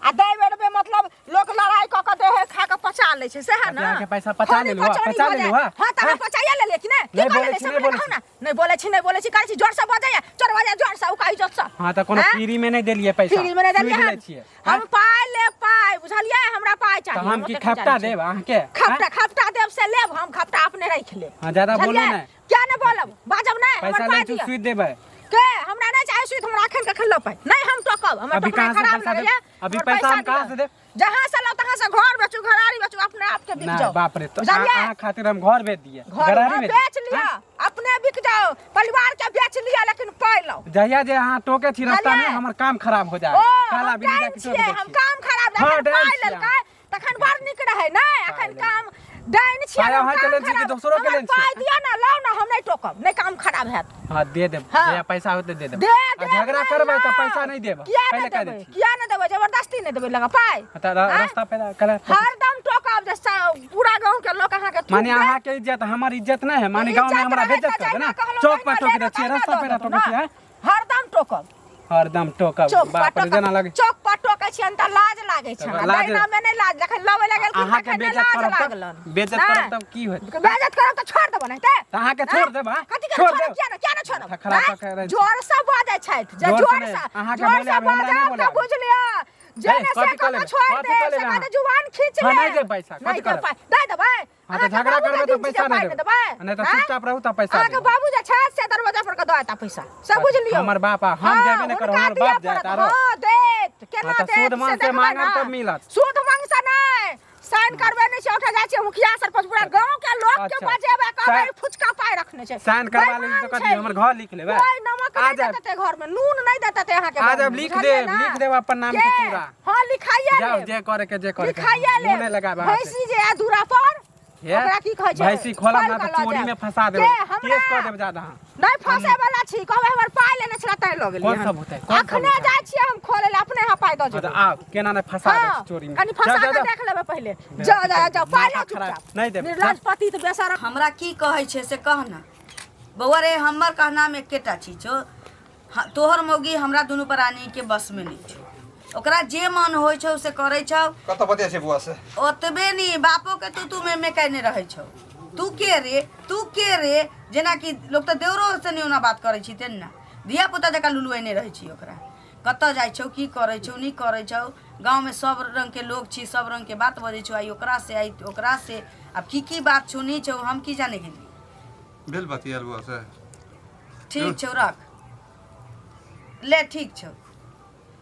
आ दे बेर में मतलब लोग लड़ाई क के देहे खा के पचा ले छै से है ना। अहाँ के पैसा पचा ले लुआ, पचा ले लुआ। हां त हम पचाइए ले कि नहीं। नहीं बोले छी, नहीं बोले छी। नहीं बोले छी कहै छी जोर से बजाया, जोर बजाया जोर से उकाई जोर से। हां त कोनो फ्री में नहीं देलिए पैसा, फ्री में नहीं देलिए छिए हम पाई ले पाई, बुझलिए हमरा पाई त चाहिए। हम की खपटा देब अहाँ के। खपटा देब से लेब, हम खपटा अपने राख लेब। हां ज्यादा बोलो बुझलिए? नहीं, क्या न बोलब, बाजब नहीं, पैसा हमर ले पाई तू दिया सुई देबै। के हमरा नहीं चाहिए सुई, हमरा अखन के खल्लो पाई नहीं, हम टोकब, हमर अभी टोकरा कहाँ से खराब पैसा लगे। देब? अभी पैसा हम कहाँ से देब? जहां से लो तहां से घर बेचू, घरारी बेचू, अपने आप के बिक ना जाओ। बाप रे, तो बुझलिए? अहाँ खातिर हम घर बेच दिए, घर गरारी में बेच लिया, अपने बिक जाओ, परिवार के बेच लिया, लेकिन पाई लो। जहिया जे अहाँ टोके छी रास्ता में बुझलिए? हमर काम खराब हो जाए। ओ काला हम बिल्ली डाइन जाके छियै, टोक हम दे। काम खराब हाँ, लेकिन डाइन पाई छियै लेलकै तखन बड़ निक रहे नहीं, अखन काम डाइन छियै। पाइ हम अहाँ के काम लेल छी कि खराब- दोसरो के हमर लेल छी? पाई दिया ना, लाओ ना, हम नहीं टोकब, नहीं काम खराब हैत। हां दे देब, हाँ। जहिया पैसा होते दे देब। दे आ देब झगड़ा नहीं करबै त लाओ। पैसा नहीं देब, किया पहले नहीं कह देबै, दे छी। किया नहीं देबै, जबरदस्ती नहीं देबै लगा पाई। त रास्ता पे कला हरदम टोकब, जैसा पूरा गांव के लोग अहाँ के थूक माने दे। अहाँ के इज्जत हमर इज्जत नहीं है, माने गांव में इज्जत हमरा रहे बेइज्जत त कर दे ना। जहिना कहलहुँ चौक पर तहिना टोक दे लेबै, छी, तहिना रास्ता पे दऽ टोक देबै छी हैं। हरदम टोकब, हरदम टोकब, चौक बाप पर रे जेना लगे। चौक पर टोकै छियन त लाज लागे छै, लाज- लाज में नहीं लाज, जखन लबै लागल कि अहाँ के तखन बेइज्जत लाज करब लागलन। त बेइज्जत नहीं। करब तब की होत। बेइज्जत करब त छोड़ देबो नहीं ते। त अहाँ के छोड़ देब, हां कथी के छोड़ छोड़ देब। किया न छोड़ब। खराब हैं? पकड़ै छी। जोर से बाजै छैथ, जे जोर से जोर नहीं, से अहाँ के जोर बोले से आबै, हमरा नहीं बाजब बोले त आबै। बुझ लिया जेने से कथी कऽ कतो लेबै? छोड़ कथी दे कऽ लेबै से अहाँ? कतो जुबान खींच ले। हाँ, नहीं देब पैसा, कथी नहीं देब करब? पाइ, दे देबै। हां त झगड़ा करबै त पैसा नहीं देब, नहीं त चुपचाप रहू त पैसा अहाँके देब। बाबू जे छथि से दरवाजा पर के दऽ देता पैसा, सब बुझ लियौ। हमर बाप हम हाँ, देबे नहीं करब, हुनका हमर दिअ बाप जात पड़त। आरो। हाँ, देत केना हाँ, तऽ देत सूद मांग से देखबै मांगब ना। तब मिलत। सूद मांग से नहीं, साइन करबे नहीं छै, उठा जाय छै मुखिया सरपंच पूरा गांव के लोग के अच्छा। बजेबे कहबे फुचका पाई रखने छै। साइन करवा लेली तो कथी हमर घर लिख लेबे। कोई नमक नहीं देते घर में, नून नहीं देते यहाँ के आज अब लिख दे अपन नाम के पूरा। हां लिखाइए जाओ ले, जे करे के लिखाइए ले। मुंह लगाबा भैंसी जे है दूरा पर ये ओकरा की कहै छै, भैंसी खोला पालि ना कऽ तो लऽ चोरी जायब। में फंसा देबे, के हमरा केस कर देबे ज्यादा। नहीं फंसे वाला छी, कहबे हमर पाई लेने छला तै लऽ गेलियै। कौन सब होतै, कौन सब अखने होतै? जाय छियै हम खोले ले, अपने यहाँ पाई दऽ अच्छा जेबै। आ केना ने फंसा दे चोरी में। कनी फंसा के देख लेबे पहले। जा पाई लो खराब चुपचाप। नहीं देबे। निर्लज पति तो बेसारा। हमरा की कहै छै से कहना बौआ रे, हमर कहना में एकेटा चीज छौ, तोहर मौगी हमरा दुनू प्राणी के बस में नहीं छौ, ओकरा जे मन होइ छौ से करै छौ। कत बतिया छै बुआ से? ओतबे नहीं, बापो के तू में कहने रहै छौ। तू के रे जेना कि लोग तो देवरो से नहीं ओना बात करै छी, तेना धिया पुता जका लुलुएने रहै छी ओकरा। कतऽ जाइ छौ, की करै छौ, नहीं करै छौ। गाँव में सब रंग के लोग छी, सब रंग के बात बजै छौ, आई ओकरा से आई ओकरा से। अब की बात छौ नहीं छौ हम की जाने गेली। भेल बतिया बुआ से? ठीक छौ, रख ले, ठीक छौ।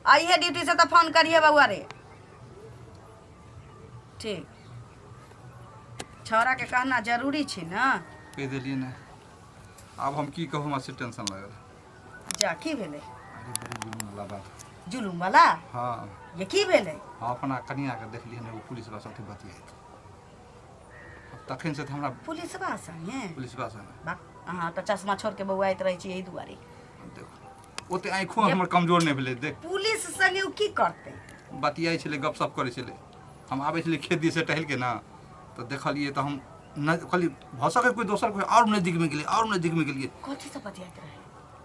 आइए ड्यूटी से तो फोन करिए बउआ रे। ठीक, छौरा के कहना जरूरी छै ना। कह देलिए ना, अब हम की कहूँ, हमरा से टेंशन लागल। जा की भेलै? अरे बड़ी जुलूम वाला बात। जुलूम वाला? हाँ ये की भेलै? हम अपना कनिया के देखलिए ना, वो पुलिस वाला सबके बतिया तखन से हमरा पुलिस बा संगे? पुलिस वाला संगे बा अहाँ तो चश्मा छोड़ के बउआइत रहै छी यही दुआरे। देखो ओते आँखों हमर कमजोर नहीं भेलै। देख पुलिस संगे उ की करतै? बतियाई छलै, गपशप करै छलै। हम आबै छलै खेत दिस से टहल के ना, तो देखलिए तो हम न कहली भऽ सकै कोई दोसर कोई और नजदीक में गेलिए, और नजदीक में गेलिए। कथी से बतियाइत रहै?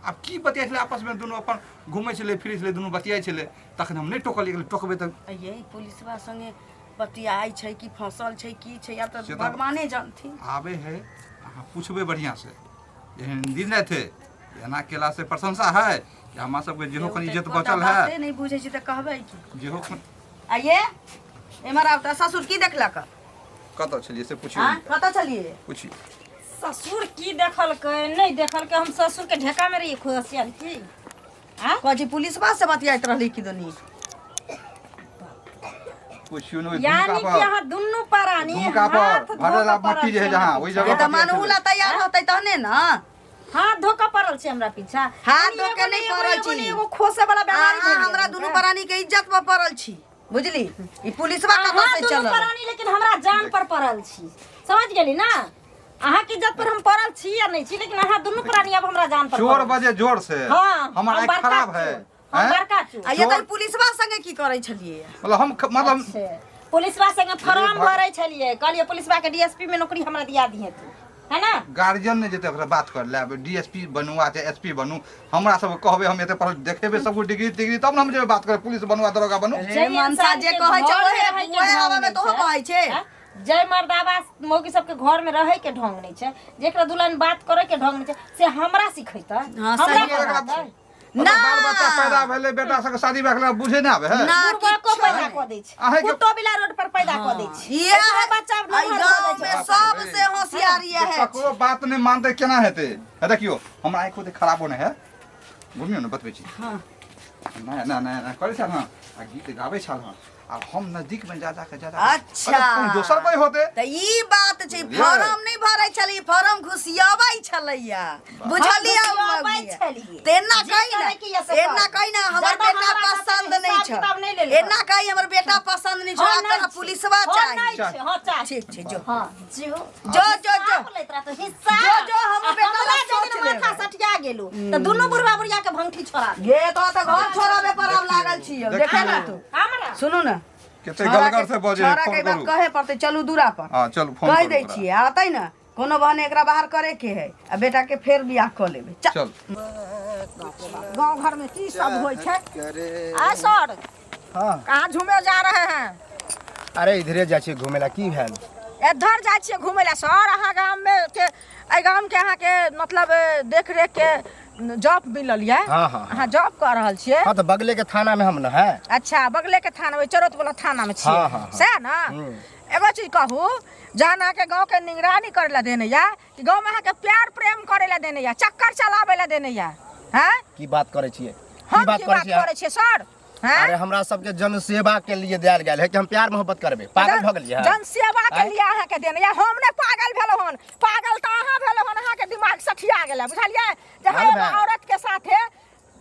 अब की बतियाई छलै आपस में, दुनू अपन घूमै छलै फिरै छलै, दुनू बतियाई छलै। तखन हम नहीं टोकलिए, टोकबै तऽ ये पुलिसवा संगे बतियाई छै कि फसल छै की छै, या से तो तो भगवाने जानथिन। आबे है, अहाँ पूछबै बढ़िया से। एहन दिन नहीं थे, एना केला से प्रशंसा है कि हमरा सबके जेहो कनी इज्जत बचल है। बाते नहीं बुझै छी तऽ कहबै की? जेहो आइए एमहर आब तऽ ससुर की देखलक? कतऽ छलिए से पूछिए, हाँ कतऽ चलिए? पूछिए। ससुर की देखलकै नहीं देखलकै, हम ससुर के ढेका में रही खुशियाल की। हां कहै पुलिसवा से बतियाइत रहली कि दोनी? पूछियो न यानी कि यहाँ दुन्नु परानी दुमका पर भरला मट्टी जे है जहाँ ओई ये जगह तऽ मानहुला तैयार होतै तहने ना। हाथ धोका पड़ल छै हमरा पीछा। हाथ धोके नहीं पड़ल छी, एगो खोसे वाला बीमारी अहाँ हमरा दुनू प्राणी के इज्जत पर पड़ल छी, बुझली? ई पुलिसवा कतऽ से दुन्नु चलल? परानी लेकिन हमरा जान पर पड़ल छी, समझ गेली ना? अहाँ की इज्जत पर हम पड़ल छी या नहीं छी, लेकिन अहाँ दुन्नु प्राणी अब हमरा जान पर चोर पड़ल। बजे जोर से हाँ, हमारा हम आँख बड़का खराब है। चोर, हम बड़का चोर। आ ये तऽ पुलिसवा संगे की करै छलिए? मतलब हम मतलब पुलिसवा संगे फॉर्म भरै छलिए, कहलिए पुलिसवा के डीएसपी में नौकरी हमरा दिया दिए तू, है ना? गार्जियन ने जेते ओकरा बात कर ले, डीएसपी बनू आ चाहे एसपी बनू, हमरा सब कहबे हम एते पर देखेबे सब डिग्री डिग्री तब न हम जेबे बात करे, पुलिस बनू आ दरोगा बनू। रे मनसा जे कहै छै ओहे हवा में तो कहै छै। जय मर्दावा मौगी सबके घर में रहे के ढंग नहीं छै, जेकरा दुल्हन बात करे के ढंग नहीं छै, से हमरा सिखैता। हाँ, हमरा सही कहता ना बाल बच्चा पैदा भेले, बेटा सबके शादी भए बुझे ना आबे है। ना को पैदा क दै छै, अहाँ के- कुत्तो बिला रोड पर पैदा क दै छै। ये ऐसा बच्चा आई नमहर गांव हो जाइ में छै। सबसे होशियारी है। ककरो बात नहीं मानते केना हेते? है देखियो हमरा आँख खुद खराब होने है, घुमियो न बतबै छी। हाँ ना ना ना ना करे छल, हां आ गीत गाबै छल, हां अब हम नजदीक में जा के अच्छा। अरे दोसर कोई होते त ई बात छै, फॉर्म नहीं भरै छली, फॉर्म घुसियाबै छलैया, बुझलियै? घुसियाबै छलियै। तेना जे कहि करे कि ये ना, सब एना कर। कहि ना हमर जब बेटा हमरा पसंद साथे नहीं हिसाब छ, किताब नहीं लेले एना कहि हमर बेटा पसंद नहीं छ, हाँ, तोरा नहीं पुलिसवा छै। हाँ, चाहिए। नहीं छै, हाँ, चाहिए। ठीक छै जो हाँ, जो जो हिसाब लैत रह तऽ हिस्सा। जो हम बेटा हमरा लग सोच जेना लेबै। माथा सटिया गेलू तऽ दुनू बुढ़वा बुढ़िया के भंगठी छोड़ा दे। गे तो घर छोड़ाबे पर आब लागल छियो, देखे ना तू? हमरा सुनू ना, कते गलगर से बजे छोरा फोन के बात करू। कहे पड़ते, चलू दूरा पर हां चल फोन कह करू दै ओकरा। छियै, आतै ना कोनो बहने एकरा बाहर करे के है, आ बेटा के फेर बियाह क लेबे। चल गांव घर में की सब होय छै? आ सर हाँ कहाँ घूमे जा रहे हैं? अरे इधरे जाइ छियै घुमै ला, की भेल? इधर जाइ छियै घूमे ला सर? अहाँ गाम में के एहि गाम के अहाँ के मतलब देख रेख के जॉब मिलल ये? हाँ, हाँ। अहाँ जॉब कर रहल छियै? हाँ तो बगले के थाना में हम न है। अच्छा, बगले के थाना में, चरोत वाला थाना में छियै? हाँ, हाँ, हाँ। सएह ना? एगो चीज कहू, जहन अहाँके गाँव के निगरानी करे ला देने या कि गाँव में अहाँके प्यार प्रेम करे ला देने या, चक्कर चलावे ला देने या? हैं? की बात करे छियै? हम की बात करे छियै सर? अरे हमरा सबके जन सेवा के लिए देल गेल है कि हम प्यार मोहब्बत करबे पागल भ गेलियै जन सेवा के लिए अहाँ के देने या हम ने पागल भेलो हन पागल त अहाँ भेलो हन अहाँ के दिमाग सठिया गेलै बुझलियै जहाँ एगो औरत के साथे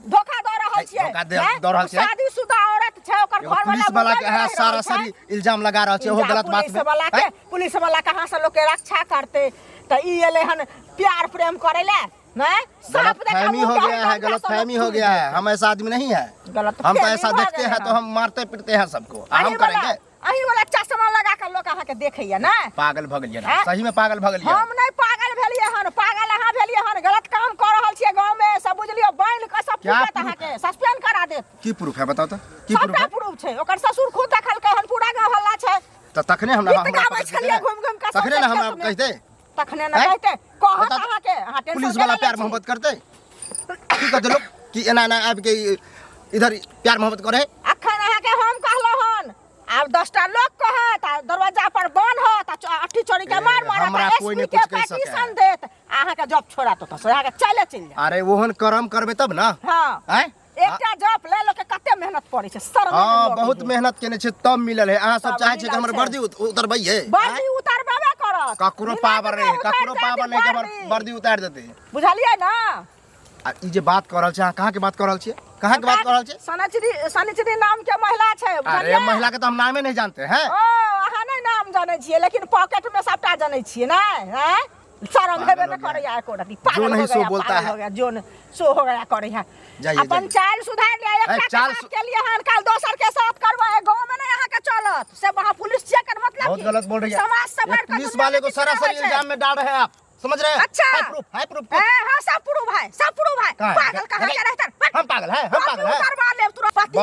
धोखा दऽ रहल छियै दऽ रहल छियै शादीशुदा औरत छै ओकर घर पुलिस वाला के है सारा सारी इल्जाम लगा रहल छै ओहो गलत बात है पुलिस वाला कहां से लोग के रक्षा करते त ई एले हन प्यार प्रेम करे ले नहीं गलतफहमी हो गया है गलतफहमी हो गया है हम ऐसा आदमी नहीं है हम तो ऐसा देखते हैं तो हम मारते पीटते हैं सबको हम करेंगे अही वाला चश्मा लगा के लोग अहाँ के देखैया ना पागल भ गेलियै ना सही में पागल भ गेलियै हम नहीं पागल भेलियै हन पागल अहाँ भेलियै हन गलत काम कर रहल छियै गांव में सब बुझलियो बैन के सब पूछत अहाँ के सस्पेंड करा दे की प्रूफ है बताओ तो की प्रूफ है प्रूफ छै ओकर ससुर खुद देखलकै हन पूरा गांव हल्ला छै त तखने हमरा घूम घूम के तखने ना हमरा कहते तखने ना कहते कहत अहाँ के अहाँ टेंशन पुलिस वाला प्यार मोहब्बत करते की कहते लोग कि एना ना आब के इधर प्यार मोहब्बत करे अखन अहाँ के हम कहलो हन आब 10टा लोग कहत आ दरवाजा पर बंद होत आ अट्ठी चोरी के मार मारत हमरा कोई नहीं कुछ कह सके पेटिशन देत अहाँ के जॉब छोड़ा तो अहाँ के चल जा अरे ओहन कर्म करबे तब ना हां हैं एकटा जॉब ले लो के कते मेहनत पड़े छै शर्म हां बहुत मेहनत केने छै तब मिलल है अहाँ सब चाहे छै कि हमर वर्दी उतरबैये वर्दी उतारबे करत ककरो पावर नहीं कि हमर वर्दी उतार देते बुझलियै ना आ ई जे बात कर रहल छै अहाँ कहाँ के बात कर रहल छियै कहाँ के बात कर रहल छियै सनिचरी नाम के महिला छै अरे महिला के तो हम नामे नहीं जानते हैं ओ अहाँ नहीं नाम जाने छियै लेकिन पॉकेट में सबटा जाने छियै ना हैं शर्म हेबे न करे या एको रति जो नहीं सो बोलता है जो सो हो गया करे है अपन चाल सुधार ले एकटा के लिए हन कल दोसर के साथ करबा गांव में नहीं अहाँ के चलत से वहां पुलिस चेक कर मतलब बहुत गलत बोल रही है समाज से बढ़कर पुलिस वाले को सरासर इल्जाम में डाल रहे हैं आप समझ रहे हैं अच्छा है प्रूफ हां सब प्रूफ है पागल कहां के रहता हम पागल है करवा ले तुरंत पति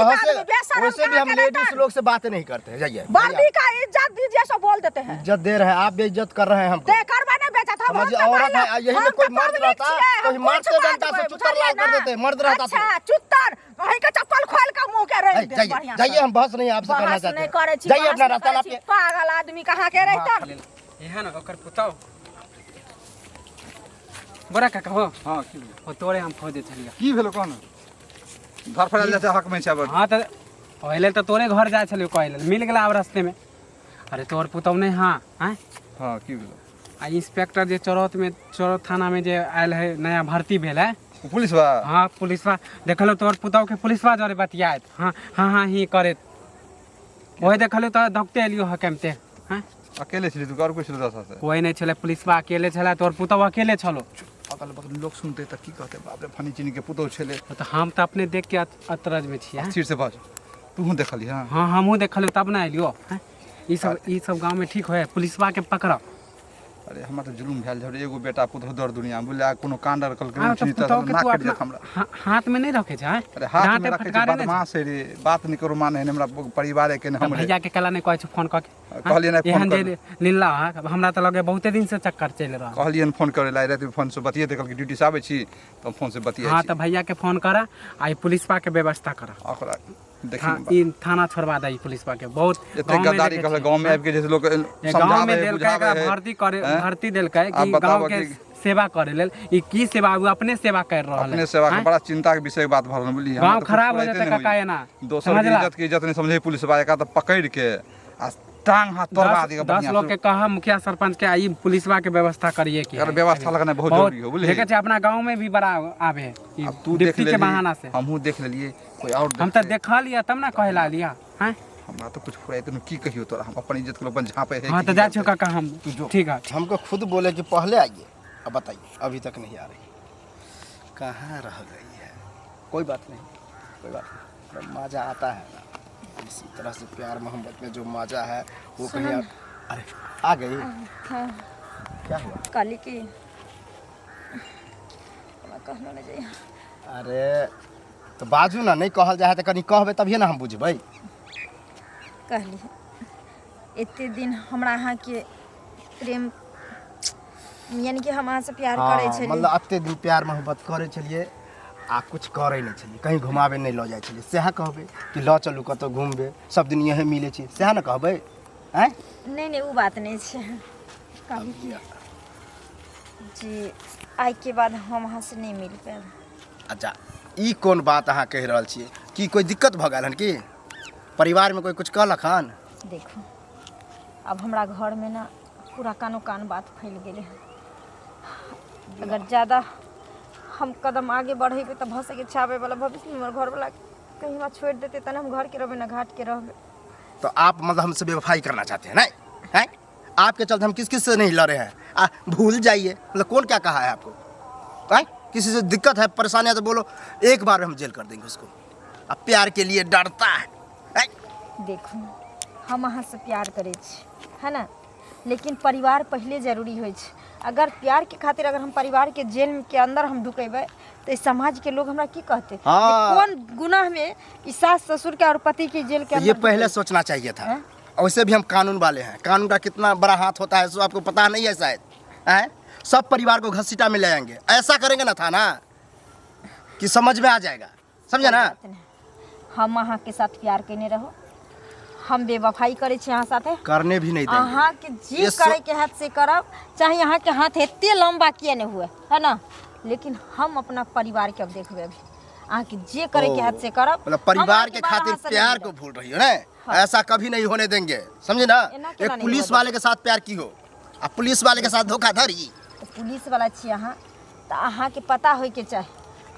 वैसे भी हम लेडीज लोग से बातें नहीं करते जाइए वर्दी का इज्जत दीजिए सब बोल देते हैं इज्जत दे रहे हैं आप बेइज्जत कर रहे हैं हमको करवा नहीं बेचा था समझिए औरत है यही में कोई मर्द रहता कोई मर्द से बनता से चुत्तर लाल कर देते मर्द रहता तो अच्छा चुत्तर वही का चप्पल खोल के मुंह के रह दे बढ़िया जाइए हम बहस नहीं आपसे करना चाहते जाइए अपना रास्ता ना पागल आदमी कहां के रहता यहां ना ओकर पुताओ बड़ा काका हो हां की ओ तोरे हम खोजे छलिया की भेलो कोन घर फैल जाते हक में छै अब हां त पहले तो तोरे घर जाय छलियो कहले मिल गेला अब रास्ते में अरे तोर पुतौ नहीं हां हैं हां की भेलो आ इंस्पेक्टर जे चौरत थाना में जे आयल है नया भर्ती भेल है पुलिस बा हाँ पुलिसवा देखलो तोर पुतौ के पुलिसवा जरे बतियात हाँ ही करे ओए देखलो तो धकते एलियो हकमते हैं अकेले छली तू और कोई छलो साथे कोई नहीं छले पुलिसवा अकेले छला तोर पुतौ अकेले छलो अगल बगल लोग सुनते त की कहते बाप रे फनी चिनी के पुतौ छले तो हम तो अपने देख के अतरज में छिया सिर से बाज तू देखली हां हाँ हमहू देखलो तब ना एलियो ई सब गांव में ठीक होए पुलिसवा के पकड़ अरे हमरा तो जुलुम भेल झरे एगो बेटा पुतौ दर दुनिया बुला कोनो कांडर कल हाँ, के तो पुतौ के तू अपना हाथ में नहीं रखे छै अरे हाथ में रखे छै बदमाश रे बात नहीं करो माने हमरा परिवार के हम भैया के कला नहीं कहै छै फोन क के कहलिए ना फोन कर लीला हमरा तो लगे बहुते दिन से चक्कर चल रहा कहलिए फोन करे ला रात में फोन से बतिए देखल के ड्यूटी से आबै छी तो फोन से बतिए हां तो भैया के फोन करा आई पुलिसवा के व्यवस्था करा ओकरा देखी ई थाना छोड़वा दई पुलिसवा के बहुत एते गद्दारी कहल गांव में आबि के जैसे लोग समझावे बुझावे भर्ती देलकै कि गांव के सेवा करे लेल ई की सेवा वो अपने सेवा कर रहल है अपने सेवा के बड़ा चिंता के विषय बात भरल बुझली गांव खराब हो जाते काका है ना दोसर की इज्जत नहीं समझे पुलिस वाला का तो पकड़ के आ टांग हाथ तोड़वा दी 10 लोग के कहा मुखिया सरपंच के आई पुलिसवा के व्यवस्था करिए कि अगर व्यवस्था लगना बहुत जरूरी हो बुझली देखे छै अपना गांव में भी बड़ा आवे अब तू देख ले के बहाना से हमहू देख लेलिए कोई और हम तो देखा लिया तब ना कहला लिया हैं हमरा तो कुछ फुराई तू की कहियो तोरा हम अपन इज्जत के अपन झापे है हां तो जा छो काका हम ठीक है हमको खुद बोले कि पहले आइए अब बताइए अभी तक नहीं आ रही कहाँ रह गई है कोई बात नहीं मज़ा आता है ना इसी तरह से प्यार मोहब्बत में जो मज़ा है वो कहीं अरे आ गई क्या हुआ काली की कहना नहीं चाहिए अरे तो बाजू ना नहीं कहल जाए तो कहीं कहबे तभिए ना हम बुझबै कहली एते दिन हमरा अहाँ के प्रेम यानी कि हम अहाँ से प्यार करे छलिए मतलब एते दिन प्यार मोहब्बत करे छलिए आ कुछ करे नहीं छलिए कहीं घुमावे नहीं लऽ जाइ छलिए सेहा कहबे कि लऽ चलू कतौ घूमबे सब दिन यही मिले छी सेहा ना कहबे हैं नहीं वो बात नहीं छै काली की जी आज के बाद हम अहाँ से नहीं मिल पाए अच्छा ई कौन बात अहाँ कह रहल छियै कि कोई दिक्कत भऽ गेल हन कि परिवार में कोई कुछ कहलक हन? देखो अब हमरा घर में ना पूरा कानो कान बात फैल गेले है। अगर ज़्यादा हम कदम आगे बढ़ेबे तो भ सके छाबे वाला भविष्य में हमारे घर वाला कहीं वहाँ छोड़ देते तब हम घर के रहबे ना घाट के रहबे। तो आप मतलब हमसे बेवफाई करना चाहते हैं नहीं हैं? आपके चलते हम किस किस से नहीं लड़े हैं? भूल जाइए, मतलब कौन क्या कहा है आपको? हैं? किसी से दिक्कत है, परेशानी है तो बोलो, एक बार में हम जेल कर देंगे उसको। अब प्यार के लिए डरता है, हैं? देखो हम अहाँ से प्यार करे छी, है ना, लेकिन परिवार पहले जरूरी होइ छै। अगर प्यार के खातिर अगर हम परिवार के जेल के अंदर हम ढुकेबे तो इस समाज के लोग हमरा की कहते? हाँ। कौन गुनाह में इस सास ससुर के और पति के जेल के तो अंदर ये पहले सोचना चाहिए था। वैसे भी हम कानून वाले हैं, कानून का कितना बड़ा हाथ होता है सो आपको पता नहीं है शायद, हैं? सब परिवार को घसीटा में ले आएंगे, ऐसा करेंगे ना था ना कि समझ में आ जाएगा, समझे ना? हम अहाँ के साथ प्यार करने रहो, हम बेवफाई करे छी अहाँ साथे, करने भी नहीं देंगे। अहाँ के जे करे के हाथ से करब, चाहे अहाँ के हाथ एते लंबा किए नहीं हुए, है ना, लेकिन हम अपना परिवार के अब देखबे। अभी अहाँ के जे करे के हाथ से करब, मतलब परिवार के खातिर प्यार को भूल रही हो ना? ऐसा कभी नहीं होने देंगे, समझे ना? एक पुलिस वाले के साथ प्यार की हो, अब पुलिस वाले के साथ धोखाधड़ी। तो पुलिस वाला छी अहाँ, तो अहाँ के पता होय के चाही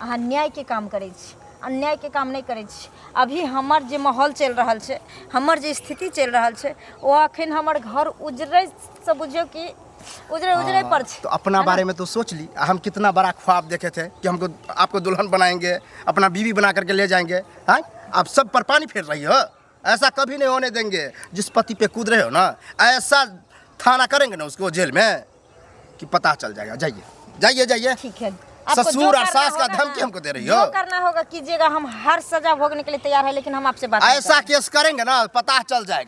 अहाँ न्याय के काम करे छी, अन्याय के काम नहीं करे छी। अभी हमर जे माहौल चल रहा है, हमर जे स्थिति चल रहा है, वो अखन हमर घर उजरे से बुझियो कि उजरे पर छै। तो अपना बारे में तो सोच ली, हम कितना बड़ा ख्वाब देखे थे कि हमको आपको दुल्हन बनाएंगे, अपना बीवी बना करके ले जाएंगे, हैं? आप सब पर पानी फेर रही हो, ऐसा कभी नहीं होने देंगे। जिस पति पे कूद रहे हो ना, ऐसा थाना करेंगे ना उसको जेल में कि पता चल जाएगा। जाइए जाइए जाइए। ठीक है, ससुर और सास का धमकी हमको दे रही हो। जो करना होगा कीजिएगा, हम हर सजा भोगने के लिए तैयार है, लेकिन हम आपसे बात ऐसा केस करेंगे ना पता चल जाएगा।